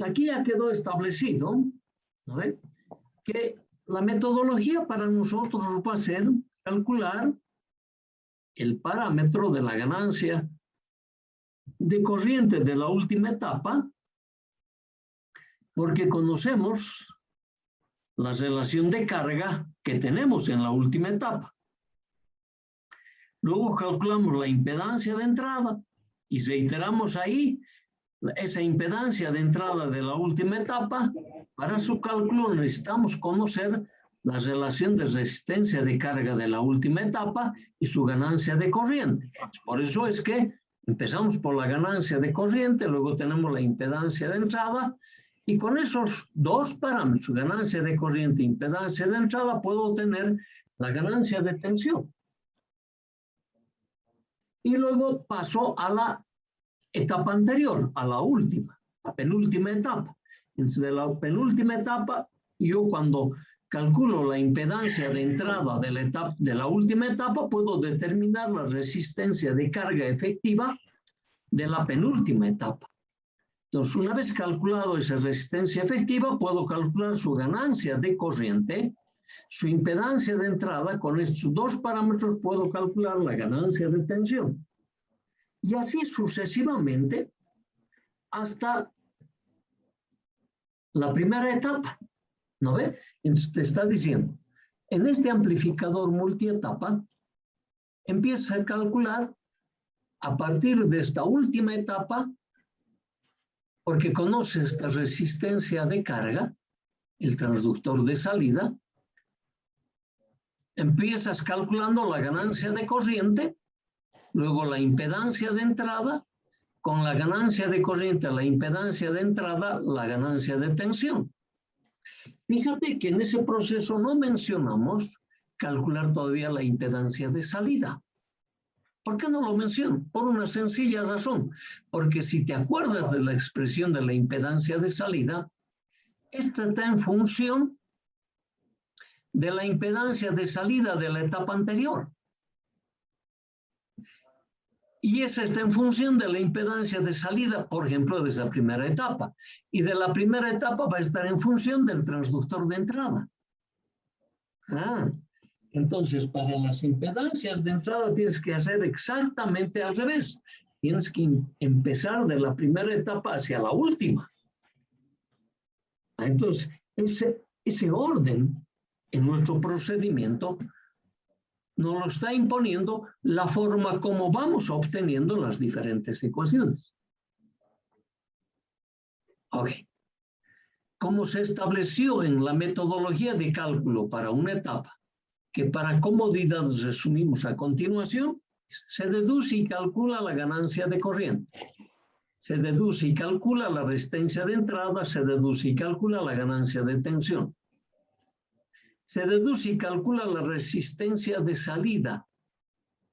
Aquí ya quedó establecido, ¿no ve?, que la metodología para nosotros va a ser calcular el parámetro de la ganancia de corriente de la última etapa, porque conocemos la relación de carga que tenemos en la última etapa. Luego calculamos la impedancia de entrada y reiteramos ahí esa impedancia de entrada de la última etapa. Para su cálculo necesitamos conocer la relación de resistencia de carga de la última etapa y su ganancia de corriente. Por eso es que empezamos por la ganancia de corriente, luego tenemos la impedancia de entrada, y con esos dos parámetros, ganancia de corriente e impedancia de entrada, puedo obtener la ganancia de tensión. Y luego paso a la etapa anterior, a la última, la penúltima etapa. Entonces, de la penúltima etapa, yo cuando calculo la impedancia de entrada de la última etapa, puedo determinar la resistencia de carga efectiva de la penúltima etapa. Entonces, una vez calculado esa resistencia efectiva, puedo calcular su ganancia de corriente, su impedancia de entrada. Con estos dos parámetros puedo calcular la ganancia de tensión. Y así sucesivamente hasta la primera etapa, ¿no ve? Entonces te está diciendo, en este amplificador multietapa, empiezas a calcular a partir de esta última etapa, porque conoces esta resistencia de carga, el transductor de salida, empiezas calculando la ganancia de corriente, luego la impedancia de entrada, con la ganancia de corriente, la impedancia de entrada, la ganancia de tensión. Fíjate que en ese proceso no mencionamos calcular todavía la impedancia de salida. ¿Por qué no lo menciono? Por una sencilla razón. Porque si te acuerdas de la expresión de la impedancia de salida, esta está en función de la impedancia de salida de la etapa anterior. Y esa está en función de la impedancia de salida, por ejemplo, de esa primera etapa. Y de la primera etapa va a estar en función del transductor de entrada. Entonces, para las impedancias de entrada tienes que hacer exactamente al revés. Tienes que empezar de la primera etapa hacia la última. Entonces, ese orden en nuestro procedimiento nos lo está imponiendo la forma como vamos obteniendo las diferentes ecuaciones. Ok. Como se estableció en la metodología de cálculo para una etapa, que para comodidad resumimos a continuación, se deduce y calcula la ganancia de corriente. Se deduce y calcula la resistencia de entrada, se deduce y calcula la ganancia de tensión. Se deduce y calcula la resistencia de salida.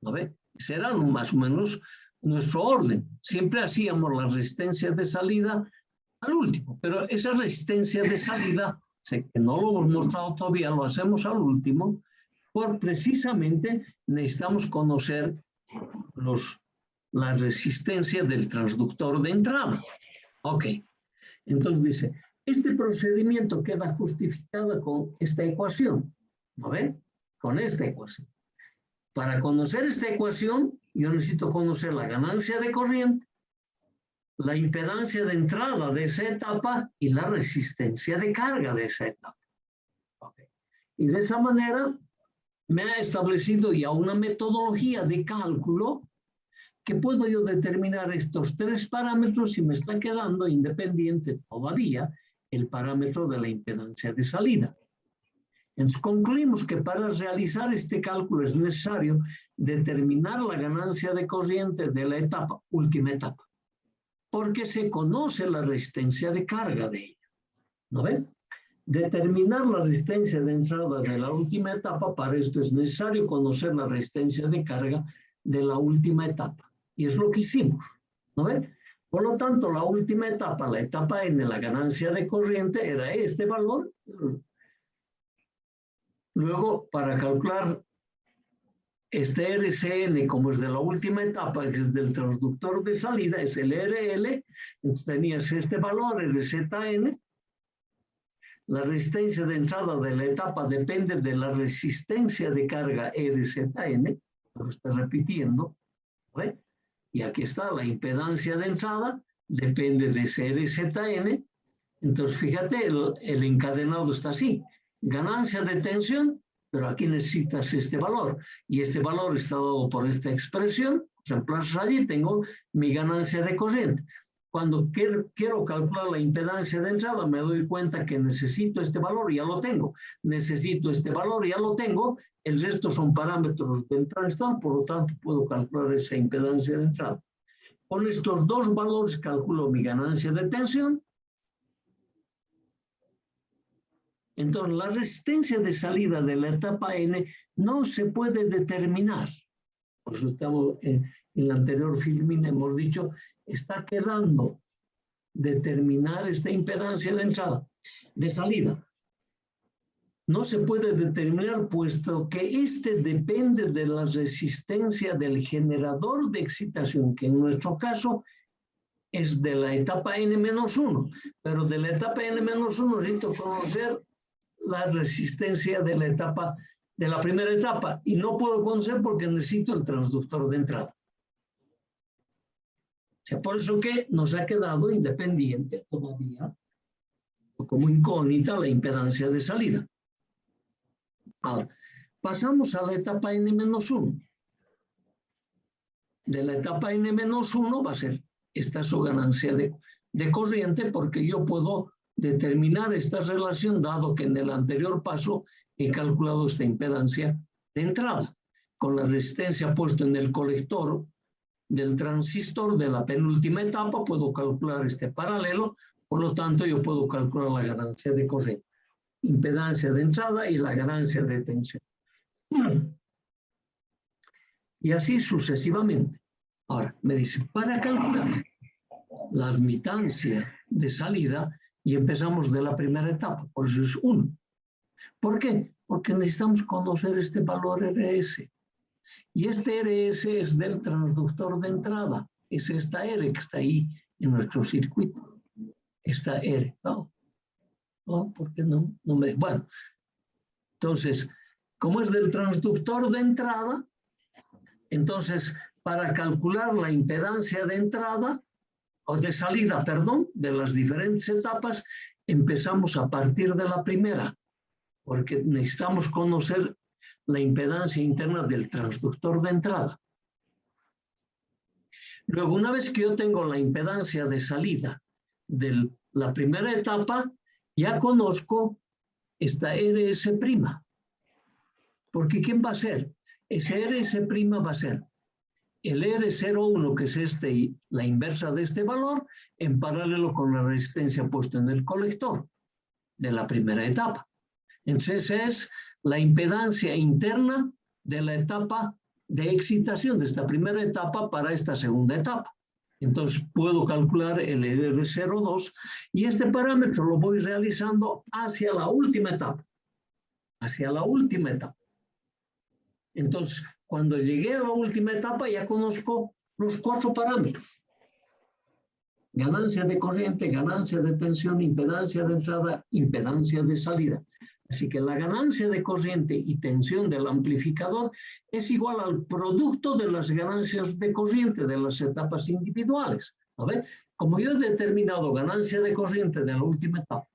¿No ve? Será más o menos nuestro orden. Siempre hacíamos la resistencia de salida al último, pero esa resistencia de salida, sé que no lo hemos mostrado todavía, lo hacemos al último, por precisamente necesitamos conocer la resistencia del transductor de entrada. Ok, entonces dice, este procedimiento queda justificado con esta ecuación, ¿no ven? Con esta ecuación. Para conocer esta ecuación, yo necesito conocer la ganancia de corriente, la impedancia de entrada de esa etapa y la resistencia de carga de esa etapa. Okay. Y de esa manera me ha establecido ya una metodología de cálculo que puedo yo determinar estos tres parámetros y me está quedando independiente todavía el parámetro de la impedancia de salida. Entonces concluimos que para realizar este cálculo es necesario determinar la ganancia de corriente de la última etapa, porque se conoce la resistencia de carga de ella. ¿No ven? Determinar la resistencia de entrada de la última etapa, para esto es necesario conocer la resistencia de carga de la última etapa. Y es lo que hicimos. ¿No ven? Por lo tanto, la última etapa, la etapa N, la ganancia de corriente, era este valor. Luego, para calcular este RCN, como es de la última etapa, que es del transductor de salida, es el RL, entonces tenías este valor, RZN. La resistencia de entrada de la etapa depende de la resistencia de carga RZN, lo estoy repitiendo, ¿ve? Y aquí está, la impedancia de entrada depende de ese RZN. Entonces, fíjate, el encadenado está así. Ganancia de tensión, pero aquí necesitas este valor. Y este valor está dado por esta expresión. Reemplazo allí, tengo mi ganancia de corriente. Cuando quiero calcular la impedancia de entrada, me doy cuenta que necesito este valor, ya lo tengo. Necesito este valor, ya lo tengo. El resto son parámetros del transistor, por lo tanto, puedo calcular esa impedancia de entrada. Con estos dos valores calculo mi ganancia de tensión. Entonces, la resistencia de salida de la etapa N no se puede determinar. Por eso estamos en la anterior filmina, hemos dicho, está quedando determinar esta impedancia de entrada, de salida. No se puede determinar puesto que este depende de la resistencia del generador de excitación, que en nuestro caso es de la etapa N-1, pero de la etapa N-1 necesito conocer la resistencia de la etapa, de la primera etapa, y no puedo conocer porque necesito el transductor de entrada. O sea, por eso que nos ha quedado independiente todavía, como incógnita, la impedancia de salida. Ahora, pasamos a la etapa N-1. De la etapa N-1 va a ser esta su ganancia de corriente, porque yo puedo determinar esta relación, dado que en el anterior paso he calculado esta impedancia de entrada. Con la resistencia puesta en el colector del transistor de la penúltima etapa, puedo calcular este paralelo, por lo tanto yo puedo calcular la ganancia de corriente, impedancia de entrada y la ganancia de tensión. Y así sucesivamente. Ahora, me dice, para calcular la admitancia de salida, y empezamos de la primera etapa, por eso es 1. ¿Por qué? Porque necesitamos conocer este valor RS. Y este RS es del transductor de entrada. Es esta R que está ahí en nuestro circuito. Esta R. ¿No? ¿No? ¿Por qué no? No me... Bueno, entonces, como es del transductor de entrada, entonces, para calcular la impedancia de entrada, o de salida, perdón, de las diferentes etapas, empezamos a partir de la primera, porque necesitamos conocer la impedancia interna del transductor de entrada. Luego, una vez que yo tengo la impedancia de salida de la primera etapa, ya conozco esta RS'. Porque ¿quién va a ser? Ese RS' va a ser el R01, que es la inversa de este valor, en paralelo con la resistencia puesta en el colector de la primera etapa. Entonces, esa es la impedancia interna de la etapa de excitación, de esta primera etapa para esta segunda etapa. Entonces, puedo calcular el R02 y este parámetro lo voy realizando hacia la última etapa. Hacia la última etapa. Entonces, cuando llegué a la última etapa ya conozco los 4 parámetros. Ganancia de corriente, ganancia de tensión, impedancia de entrada, impedancia de salida. Así que la ganancia de corriente y tensión del amplificador es igual al producto de las ganancias de corriente de las etapas individuales. A ver, como yo he determinado ganancia de corriente de la última etapa,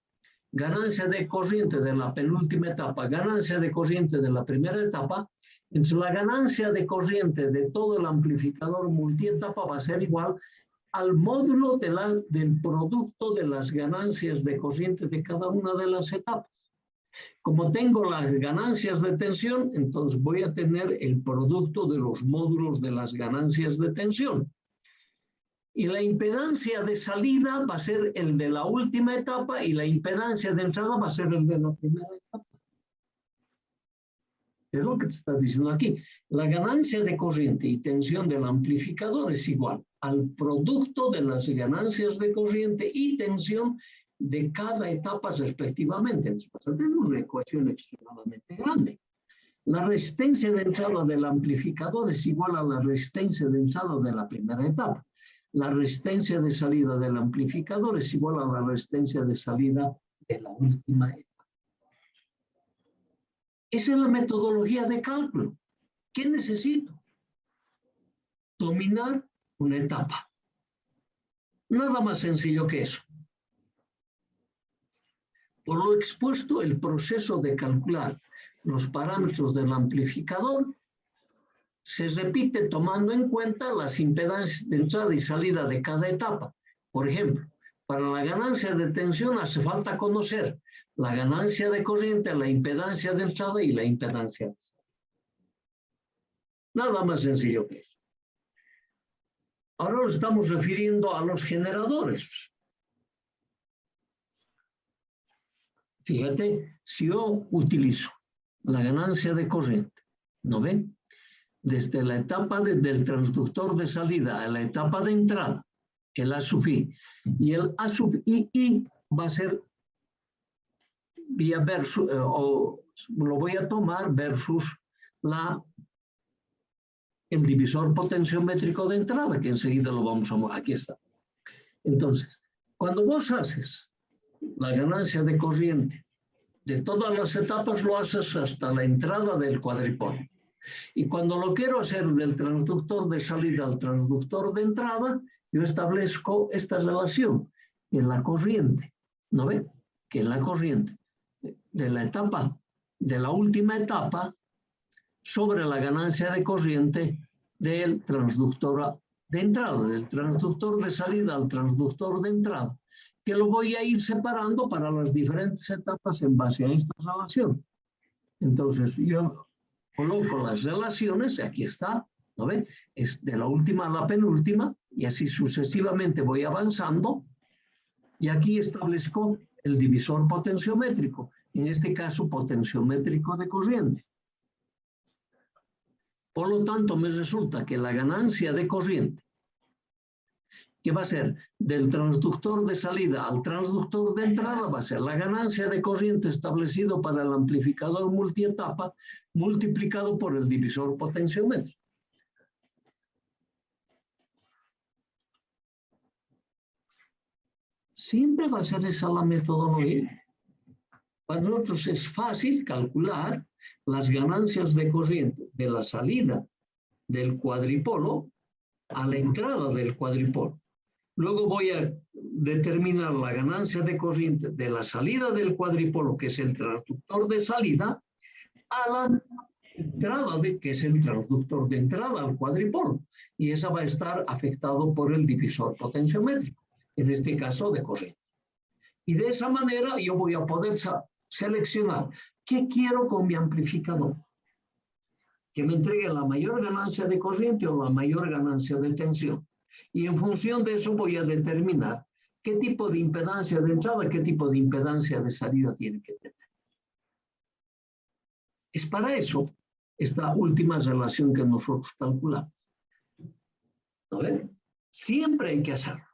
ganancia de corriente de la penúltima etapa, ganancia de corriente de la primera etapa, entonces la ganancia de corriente de todo el amplificador multietapa va a ser igual al módulo del producto de las ganancias de corriente de cada una de las etapas. Como tengo las ganancias de tensión, entonces voy a tener el producto de los módulos de las ganancias de tensión. Y la impedancia de salida va a ser el de la última etapa y la impedancia de entrada va a ser el de la primera etapa. Es lo que te está diciendo aquí. La ganancia de corriente y tensión del amplificador es igual al producto de las ganancias de corriente y tensión de cada etapa respectivamente. Entonces, tenemos una ecuación extremadamente grande. La resistencia de entrada del amplificador es igual a la resistencia de entrada de la primera etapa. La resistencia de salida del amplificador es igual a la resistencia de salida de la última etapa. Esa es la metodología de cálculo. ¿Qué necesito? Dominar una etapa. Nada más sencillo que eso. Por lo expuesto, el proceso de calcular los parámetros del amplificador se repite tomando en cuenta las impedancias de entrada y salida de cada etapa. Por ejemplo, para la ganancia de tensión hace falta conocer la ganancia de corriente, la impedancia de entrada y la impedancia de salida. Nada más sencillo que eso. Ahora nos estamos refiriendo a los generadores. Fíjate, si yo utilizo la ganancia de corriente, ¿no ven? Desde la etapa del transductor de salida a la etapa de entrada, el A sub I, y el A sub I va a ser vía versus, o lo voy a tomar versus el divisor potenciométrico de entrada, que enseguida lo vamos a mostrar. Aquí está. Entonces, cuando vos haces la ganancia de corriente de todas las etapas, lo haces hasta la entrada del cuadripolo. Y cuando lo quiero hacer del transductor de salida al transductor de entrada, yo establezco esta relación, que es la corriente, ¿no ve? Que es la corriente de la etapa, de la última etapa, sobre la ganancia de corriente del transductor de entrada, del transductor de salida al transductor de entrada, que lo voy a ir separando para las diferentes etapas en base a esta relación. Entonces, yo coloco las relaciones, aquí está, ¿no ven? Es de la última a la penúltima, y así sucesivamente voy avanzando, y aquí establezco el divisor potenciométrico, en este caso potenciométrico de corriente. Por lo tanto, me resulta que la ganancia de corriente, que va a ser del transductor de salida al transductor de entrada, va a ser la ganancia de corriente establecido para el amplificador multietapa multiplicado por el divisor potenciométrico. Siempre va a ser esa la metodología. Para nosotros es fácil calcular las ganancias de corriente de la salida del cuadripolo a la entrada del cuadripolo. Luego voy a determinar la ganancia de corriente de la salida del cuadripolo, que es el transductor de salida, a la entrada, que es el transductor de entrada al cuadripolo. Y esa va a estar afectado por el divisor potenciométrico, en este caso de corriente. Y de esa manera yo voy a poder seleccionar qué quiero con mi amplificador. Que me entregue la mayor ganancia de corriente o la mayor ganancia de tensión. Y en función de eso voy a determinar qué tipo de impedancia de entrada, qué tipo de impedancia de salida tiene que tener. Es para eso esta última relación que nosotros calculamos. ¿No ven? Siempre hay que hacerlo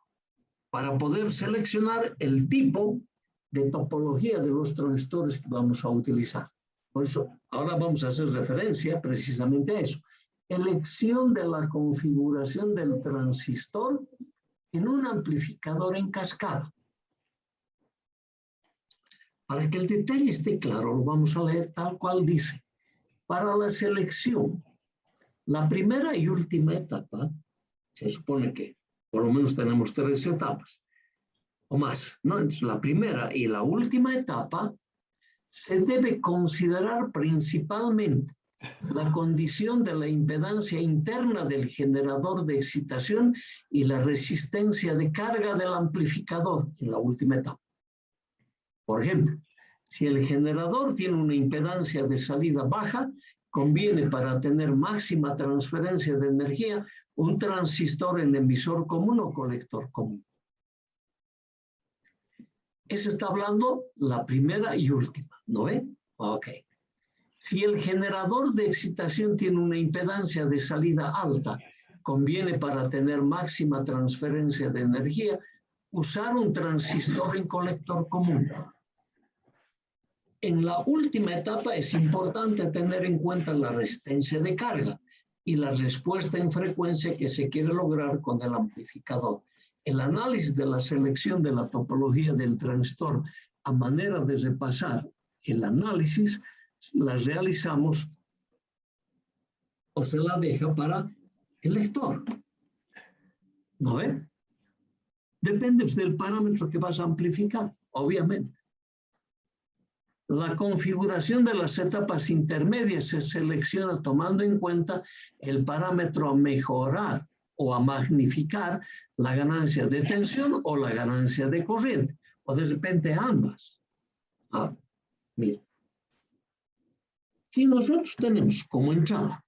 para poder seleccionar el tipo de topología de los transistores que vamos a utilizar. Por eso, ahora vamos a hacer referencia precisamente a eso. Elección de la configuración del transistor en un amplificador en cascada. Para que el detalle esté claro, lo vamos a leer tal cual dice. Para la selección, la primera y última etapa, se supone que por lo menos tenemos 3 etapas, o más, ¿no? Entonces, la primera y la última etapa se debe considerar principalmente la condición de la impedancia interna del generador de excitación y la resistencia de carga del amplificador en la última etapa. Por ejemplo, si el generador tiene una impedancia de salida baja, conviene para tener máxima transferencia de energía un transistor en emisor común o colector común. Eso está hablando la primera y última, ¿no ve? Ok. Si el generador de excitación tiene una impedancia de salida alta, conviene para tener máxima transferencia de energía usar un transistor en colector común. En la última etapa es importante tener en cuenta la resistencia de carga y la respuesta en frecuencia que se quiere lograr con el amplificador. El análisis de la selección de la topología del transistor a manera de repasar el análisis la realizamos o se la deja para el lector. ¿No ve? Depende del parámetro que vas a amplificar, obviamente. La configuración de las etapas intermedias se selecciona tomando en cuenta el parámetro a mejorar o a magnificar la ganancia de tensión o la ganancia de corriente, o de repente ambas. Mira. Si nosotros tenemos como entrada,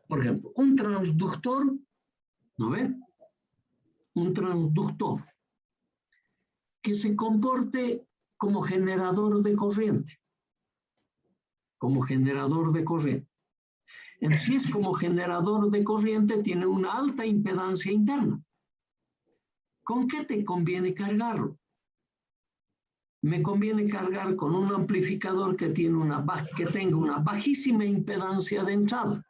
por ejemplo, un transductor, ¿no ve? Un transductor que se comporte como generador de corriente. Como generador de corriente. En sí es como generador de corriente, tiene una alta impedancia interna. ¿Con qué te conviene cargarlo? Me conviene cargar con un amplificador que tenga una bajísima impedancia de entrada.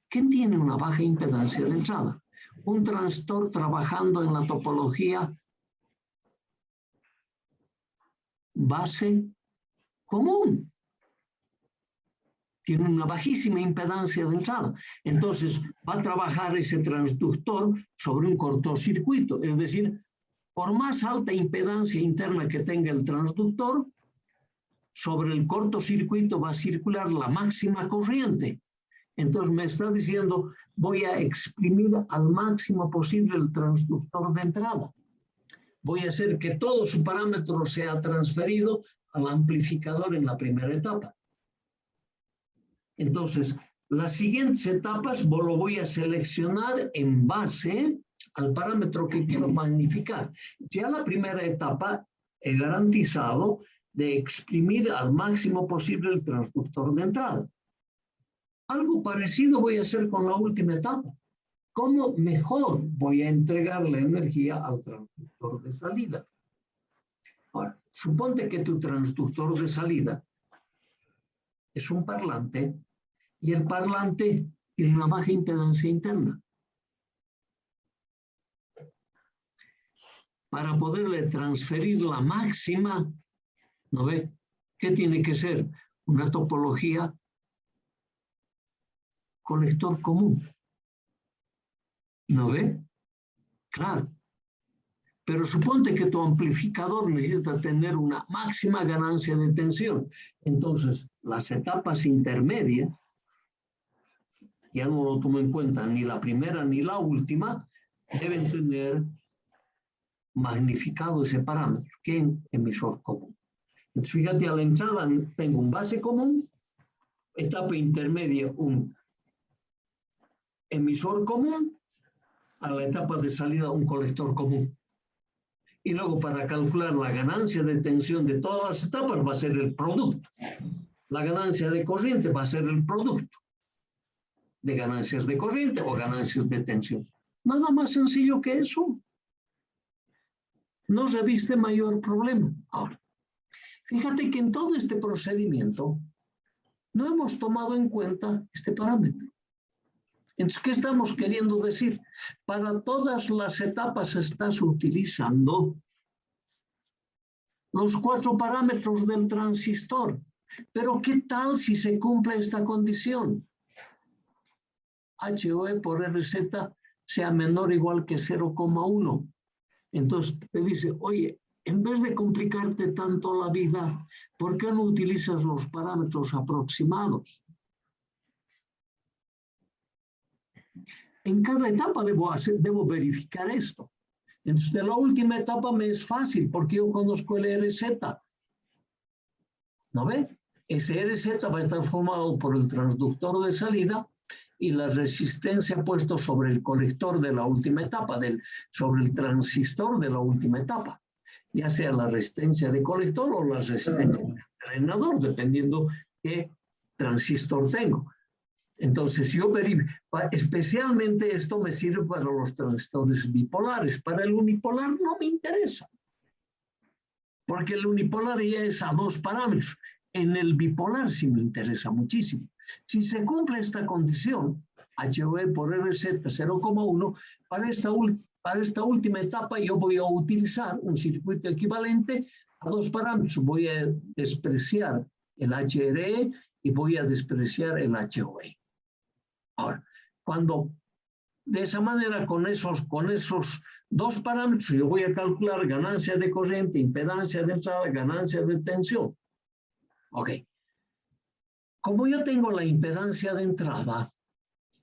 ¿Quién tiene una baja impedancia de entrada? Un transistor trabajando en la topología base común. Tiene una bajísima impedancia de entrada. Entonces va a trabajar ese transductor sobre un cortocircuito. Es decir, por más alta impedancia interna que tenga el transductor, sobre el cortocircuito va a circular la máxima corriente. Entonces me está diciendo, voy a exprimir al máximo posible el transductor de entrada. Voy a hacer que todo su parámetro sea transferido al amplificador en la primera etapa. Entonces, las siguientes etapas lo voy a seleccionar en base al parámetro que quiero magnificar. Ya la primera etapa he garantizado de exprimir al máximo posible el transductor de entrada. Algo parecido voy a hacer con la última etapa. ¿Cómo mejor voy a entregar la energía al transductor de salida? Ahora, suponte que tu transductor de salida es un parlante y el parlante tiene una baja impedancia interna. Para poderle transferir la máxima, ¿no ve? ¿Qué tiene que ser? Una topología colector común. ¿No ve? Claro. Pero suponte que tu amplificador necesita tener una máxima ganancia de tensión. Entonces, las etapas intermedias, ya no lo tomo en cuenta ni la primera ni la última, deben tener magnificado ese parámetro, que es emisor común. Entonces, fíjate, a la entrada tengo un base común, etapa intermedia un emisor común, a la etapa de salida un colector común. Y luego para calcular la ganancia de tensión de todas las etapas va a ser el producto. La ganancia de corriente va a ser el producto de ganancias de corriente o ganancias de tensión. Nada más sencillo que eso. No reviste mayor problema. Ahora, fíjate que en todo este procedimiento no hemos tomado en cuenta este parámetro. Entonces, ¿qué estamos queriendo decir? Para todas las etapas estás utilizando los 4 parámetros del transistor. Pero ¿qué tal si se cumple esta condición? HOE por RZ sea menor o igual que 0,1. Entonces te dice, oye, en vez de complicarte tanto la vida, ¿por qué no utilizas los parámetros aproximados? En cada etapa debo verificar esto. Entonces, de la última etapa me es fácil porque yo conozco el RZ. ¿No ve? Ese RZ va a estar formado por el transductor de salida y la resistencia puesto sobre el colector de la última etapa, sobre el transistor de la última etapa, ya sea la resistencia de colector o la resistencia de drenador, dependiendo qué transistor tengo. Entonces, yo verifico, especialmente esto me sirve para los transistores bipolares. Para el unipolar no me interesa. porque la unipolaridad es a dos parámetros. En el bipolar sí me interesa muchísimo. Si se cumple esta condición, HOE por RZ 0,1, para esta última etapa yo voy a utilizar un circuito equivalente a dos parámetros. Voy a despreciar el HRE y voy a despreciar el HOE. Ahora, cuando de esa manera, con esos dos parámetros, yo voy a calcular ganancia de corriente, impedancia de entrada, ganancia de tensión. Ok. Como yo tengo la impedancia de entrada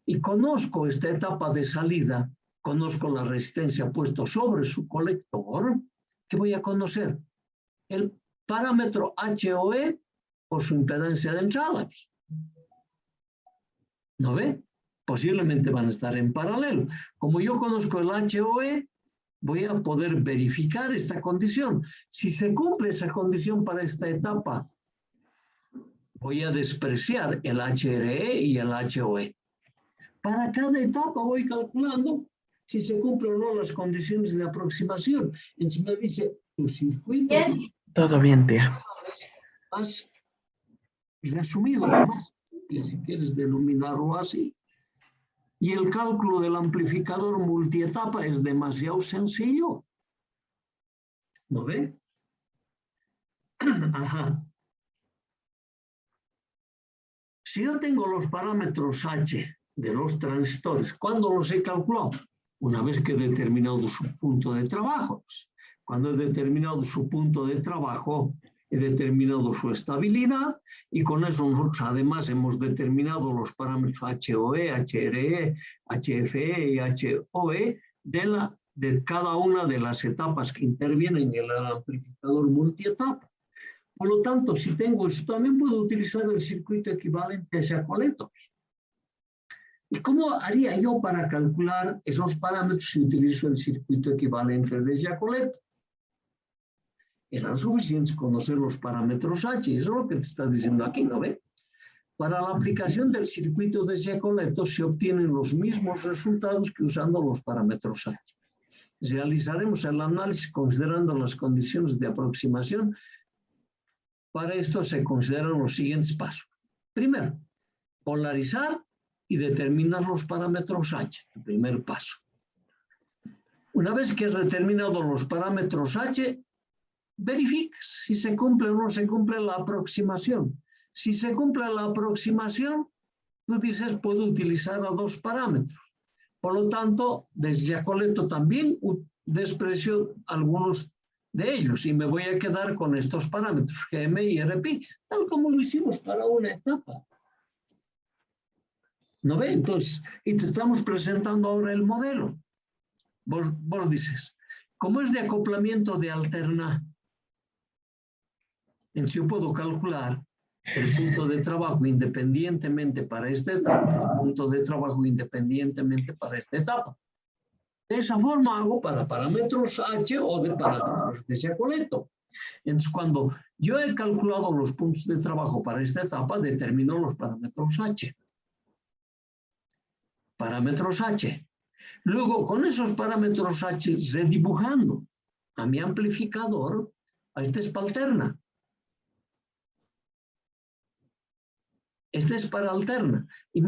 y conozco esta etapa de salida, conozco la resistencia puesto sobre su colector, ¿qué voy a conocer? El parámetro HOE por su impedancia de entrada. ¿No ve? Posiblemente van a estar en paralelo. Como yo conozco el HOE, voy a poder verificar esta condición. Si se cumple esa condición para esta etapa, voy a despreciar el HRE y el HOE. Para cada etapa voy calculando si se cumplen o no las condiciones de aproximación. Entonces me dice, tu circuito... Bien. Todo bien, tía. Más resumido, más, si quieres denominarlo así. Y el cálculo del amplificador multietapa es demasiado sencillo. ¿No ve? Ajá. Si yo tengo los parámetros H de los transistores, ¿cuándo los he calculado? Una vez que he determinado su punto de trabajo. Cuando he determinado su punto de trabajo, he determinado su estabilidad y con eso nosotros además hemos determinado los parámetros HOE, HRE, HFE y HOE de cada una de las etapas que intervienen en el amplificador multietapa. Por lo tanto, si tengo esto, también puedo utilizar el circuito equivalente a Jacoletov. ¿Y cómo haría yo para calcular esos parámetros si utilizo el circuito equivalente de Jacoletov? Eran suficientes conocer los parámetros H, eso es lo que te está diciendo aquí, ¿no ve? Para la aplicación del circuito de Jacoletov se obtienen los mismos resultados que usando los parámetros H. Realizaremos el análisis considerando las condiciones de aproximación. Para esto se consideran los siguientes pasos. Primero, polarizar y determinar los parámetros H, el primer paso. Una vez que has determinado los parámetros H, verifica si se cumple o no se cumple la aproximación. Si se cumple la aproximación, tú dices, puedo utilizar a dos parámetros. Por lo tanto, desde Jacoletov también desprecio algunos de ellos y me voy a quedar con estos parámetros, GM y RP, tal como lo hicimos para una etapa. ¿No ve? Entonces, y te estamos presentando ahora el modelo. Vos dices, ¿cómo es de acoplamiento de alterna? Entonces yo puedo calcular el punto de trabajo independientemente para esta etapa, el punto de trabajo independientemente para esta etapa. De esa forma hago para parámetros H o de parámetros de Jacoletov. Entonces, cuando yo he calculado los puntos de trabajo para esta etapa, determino los parámetros H. Parámetros H. Luego, con esos parámetros H, redibujando a mi amplificador, a esta es para alterna. Este es para alterna. Y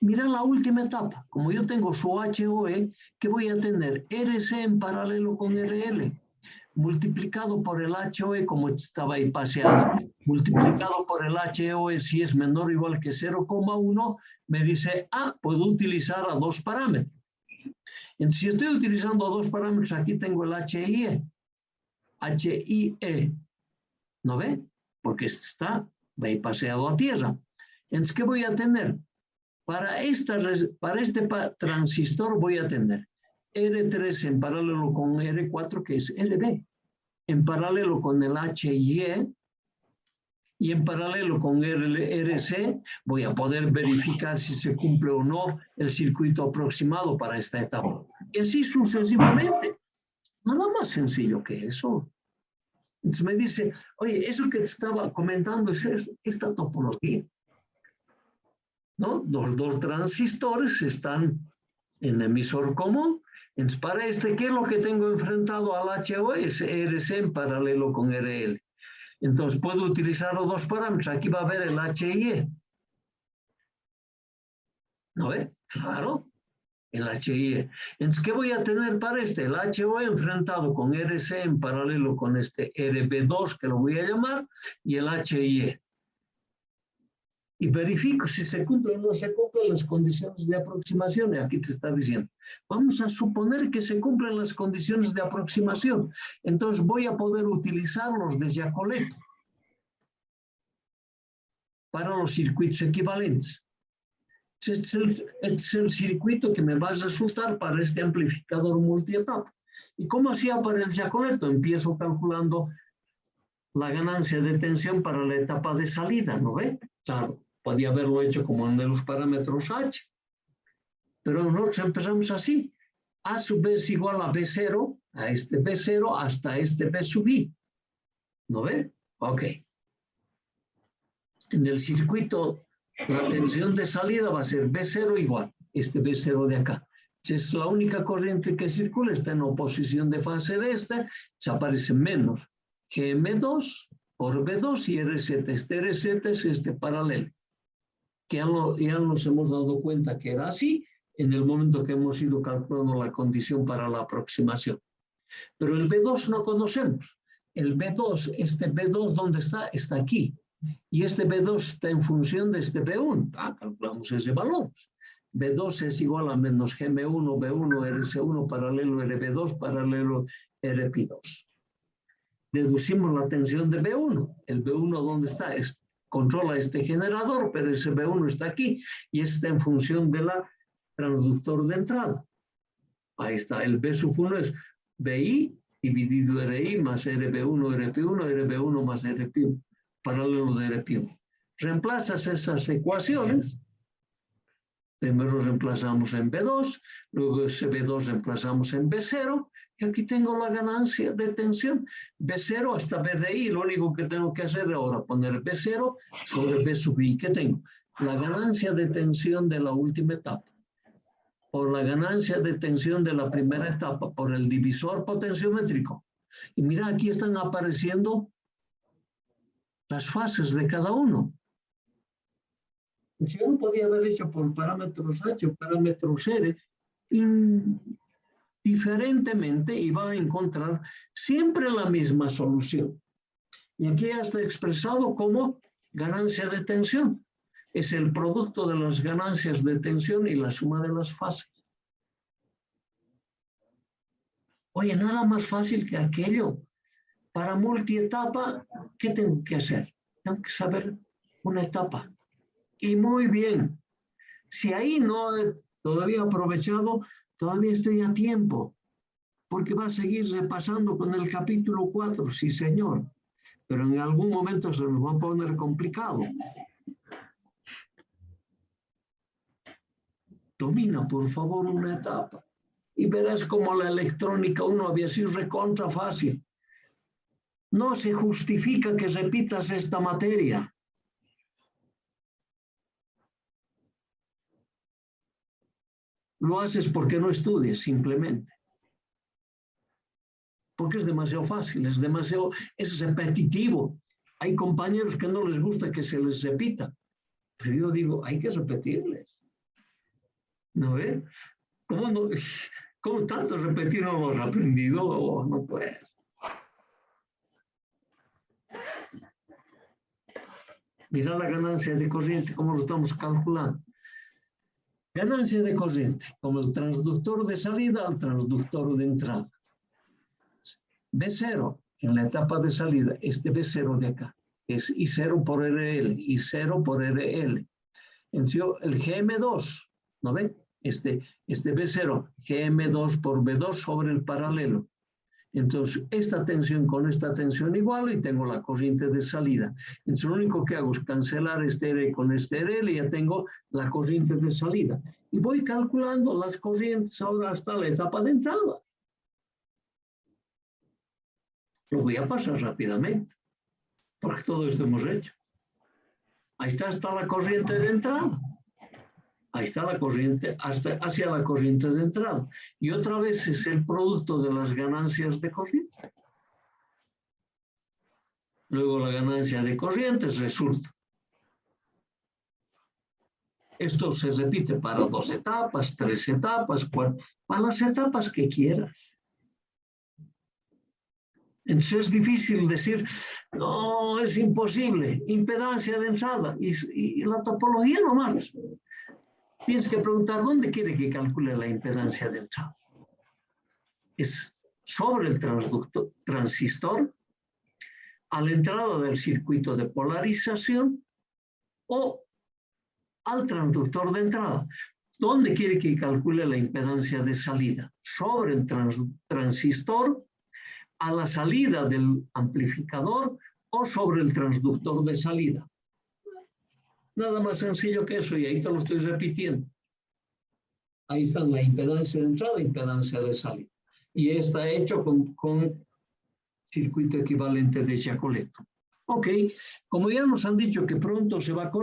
mira la última etapa. Como yo tengo su HOE, ¿qué voy a tener? RC en paralelo con RL, multiplicado por el HOE, como estaba ahí paseado, multiplicado por el HOE, si es menor o igual que 0,1, me dice, puedo utilizar a dos parámetros. Entonces, si estoy utilizando a dos parámetros, aquí tengo el HIE. HIE. ¿No ve? Porque está ahí paseado a tierra. Entonces, ¿qué voy a tener? Para este transistor voy a tener R3 en paralelo con R4, que es RB, en paralelo con el HIE y en paralelo con RC voy a poder verificar si se cumple o no el circuito aproximado para esta etapa. Y así sucesivamente. Nada más sencillo que eso. Entonces me dice, oye, eso que te estaba comentando es esta topología. ¿No? Los dos transistores están en emisor común Entonces, para este, ¿qué es lo que tengo enfrentado al HO? Es RC en paralelo con RL. Entonces, puedo utilizar los dos parámetros. Aquí va a haber el H y E. ¿No ve? Claro, el H y E. Entonces, ¿qué voy a tener para este? El HO enfrentado con RC en paralelo con este RB2, que lo voy a llamar, y el H y E. Y verifico si se cumplen o no se cumplen las condiciones de aproximación. Y aquí te está diciendo, vamos a suponer que se cumplen las condiciones de aproximación. Entonces voy a poder utilizar los de Jacolet para los circuitos equivalentes. Este es el circuito que me va a resultar para este amplificador multietapa. ¿Y cómo hacía para el Jacolet? Empiezo calculando la ganancia de tensión para la etapa de salida, ¿no ve? Claro. Podía haberlo hecho como en los parámetros H, pero nosotros empezamos así. A sub B es igual a B0, a este B0 hasta este B sub I. ¿No ve? Ok. En el circuito, la tensión de salida va a ser B0 igual, este B0 de acá. Si es la única corriente que circula, está en oposición de fase de esta, se aparece menos GM2 por B2 y RZ. Este RZ es este paralelo. Que ya nos hemos dado cuenta que era así en el momento que hemos ido calculando la condición para la aproximación. Pero el B2 no conocemos. El B2, este B2, ¿dónde está? Está aquí. Y este B2 está en función de este B1. Calculamos ese valor. B2 es igual a menos GM1, B1, RC1, paralelo RB2, paralelo RP2. Deducimos la tensión de B1. El B1, ¿dónde está? Controla este generador, pero ese B1 está aquí y está en función de la transductor de entrada. Ahí está, el B sub 1 es BI dividido RI más RB1, RP1, RB1 más RP1, paralelo de RP1. Reemplazas esas ecuaciones, primero reemplazamos en B2, luego ese B2 reemplazamos en B0, y aquí tengo la ganancia de tensión. B0 hasta BDI, lo único que tengo que hacer ahora es poner B0 sobre B sub I. ¿Qué tengo? La ganancia de tensión de la última etapa, por la ganancia de tensión de la primera etapa, por el divisor potenciométrico. Y mira, aquí están apareciendo las fases de cada uno. Yo no podía haber hecho por parámetros H o parámetros R, diferentemente, y va a encontrar siempre la misma solución. Y aquí ya está expresado como ganancia de tensión. Es el producto de las ganancias de tensión y la suma de las fases. Oye, nada más fácil que aquello. Para multietapa, ¿qué tengo que hacer? Tengo que saber una etapa. Y muy bien. Si ahí no he todavía aprovechado, todavía estoy a tiempo, porque va a seguir repasando con el capítulo 4, sí señor, pero en algún momento se nos va a poner complicado. Domina, por favor, una etapa y verás como la electrónica 1 había sido recontra fácil. No se justifica que repitas esta materia. Lo haces porque no estudies, simplemente. Porque es demasiado fácil, es repetitivo. Hay compañeros que no les gusta que se les repita, pero yo digo, hay que repetirles. ¿No ves? ¿Cómo tanto repetir no lo has aprendido? Oh, no puedes. Mira la ganancia de corriente, cómo lo estamos calculando. Ganancia de corriente, como el transductor de salida al transductor de entrada. B0 en la etapa de salida, este B0 de acá, es I0 por RL, I0 por RL. Entonces, el GM2, ¿no ven? Este B0, GM2 por B2 sobre el paralelo. Entonces, esta tensión con esta tensión igual y tengo la corriente de salida. Entonces, lo único que hago es cancelar este R con este RL y ya tengo la corriente de salida. Y voy calculando las corrientes ahora hasta la etapa de entrada. Lo voy a pasar rápidamente, porque todo esto hemos hecho. Ahí está la corriente de entrada. Ahí está la corriente, hacia la corriente de entrada. Y otra vez es el producto de las ganancias de corriente. Luego la ganancia de corriente resulta. Esto se repite para 2 etapas, 3 etapas, 4, para las etapas que quieras. Entonces es difícil decir, no, es imposible, impedancia de entrada, y la topología nomás. Tienes que preguntar, ¿dónde quiere que calcule la impedancia de entrada? ¿Es sobre el transistor, a la entrada del circuito de polarización, o al transductor de entrada? ¿Dónde quiere que calcule la impedancia de salida? ¿Sobre el transistor, a la salida del amplificador, o sobre el transductor de salida? Nada más sencillo que eso, y ahí te lo estoy repitiendo. Ahí están la impedancia de entrada e impedancia de salida. Y está hecho con circuito equivalente de Giacoletto. Ok, como ya nos han dicho que pronto se va a correr,